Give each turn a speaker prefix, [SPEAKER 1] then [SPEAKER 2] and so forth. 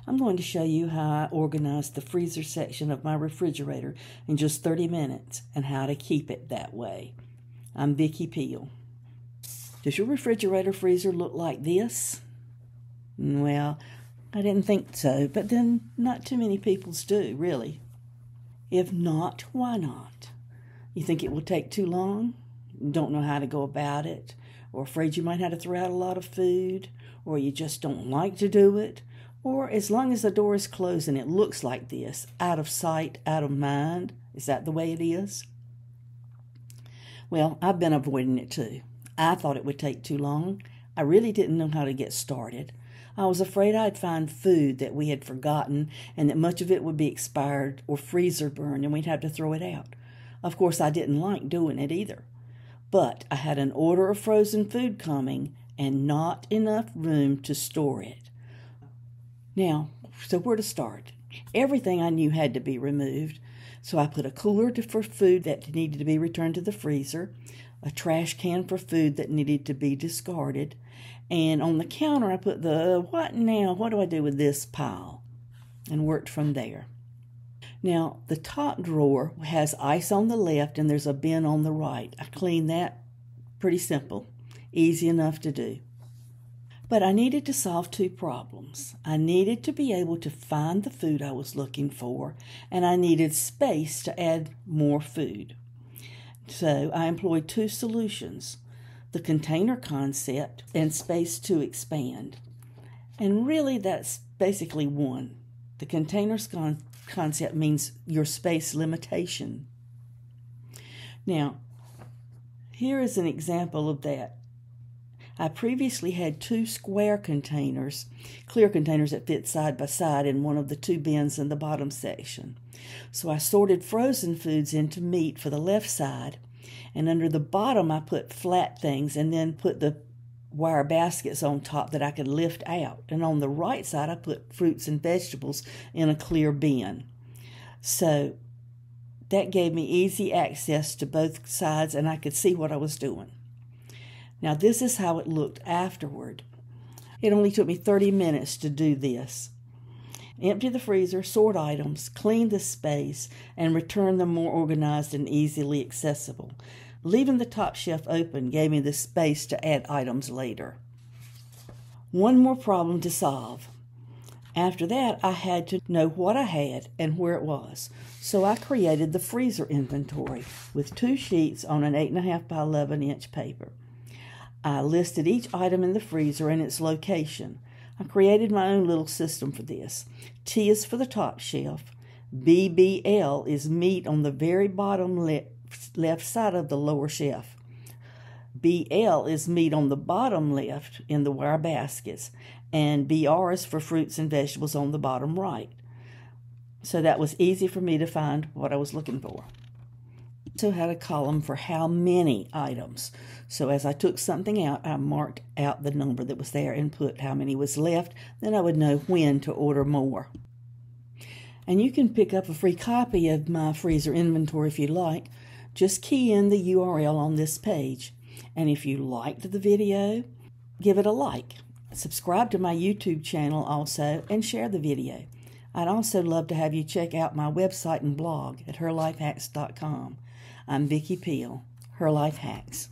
[SPEAKER 1] I'm going to show you how I organized the freezer section of my refrigerator in just 30 minutes and how to keep it that way. I'm Vicki Peel. Does your refrigerator freezer look like this? Well, I didn't think so, but then not too many people's do, really. If not, why not? You think it will take too long? Don't know how to go about it? Or afraid you might have to throw out a lot of food? Or you just don't like to do it? Or as long as the door is closed and it looks like this, out of sight, out of mind, is that the way it is? Well, I've been avoiding it too. I thought it would take too long. I really didn't know how to get started. I was afraid I'd find food that we had forgotten and that much of it would be expired or freezer burned and we'd have to throw it out. Of course, I didn't like doing it either. But I had an order of frozen food coming and not enough room to store it. Now, so where to start? Everything I knew had to be removed. So I put a cooler for food that needed to be returned to the freezer, a trash can for food that needed to be discarded, and on the counter I put the what now, what do I do with this pile, and worked from there. Now, the top drawer has ice on the left and there's a bin on the right. I cleaned that. Pretty simple, easy enough to do. But I needed to solve two problems. I needed to be able to find the food I was looking for, and I needed space to add more food. So I employed two solutions, the container concept and space to expand. And really that's basically one. The containers concept means your space limitation. Now, here is an example of that. I previously had two square containers, clear containers that fit side by side in one of the two bins in the bottom section. So I sorted frozen foods into meat for the left side, and under the bottom I put flat things and then put the wire baskets on top that I could lift out. And on the right side I put fruits and vegetables in a clear bin. So that gave me easy access to both sides and I could see what I was doing. Now this is how it looked afterward. It only took me 30 minutes to do this. Empty the freezer, sort items, clean the space, and return them more organized and easily accessible. Leaving the top shelf open gave me the space to add items later. One more problem to solve. After that, I had to know what I had and where it was. So I created the freezer inventory with 2 sheets on an 8.5 by 11 inch paper. I listed each item in the freezer and its location. I created my own little system for this. T is for the top shelf. BBL is meat on the very bottom left side of the lower shelf. BL is meat on the bottom left in the wire baskets. And BR is for fruits and vegetables on the bottom right. So that was easy for me to find what I was looking for. Also had a column for how many items. So as I took something out, I marked out the number that was there and put how many was left. Then I would know when to order more. And you can pick up a free copy of my freezer inventory if you like. Just key in the URL on this page. And if you liked the video, give it a like. Subscribe to my YouTube channel also and share the video. I'd also love to have you check out my website and blog at herlifehacks.com. I'm Vicki Peel, Her Life Hacks.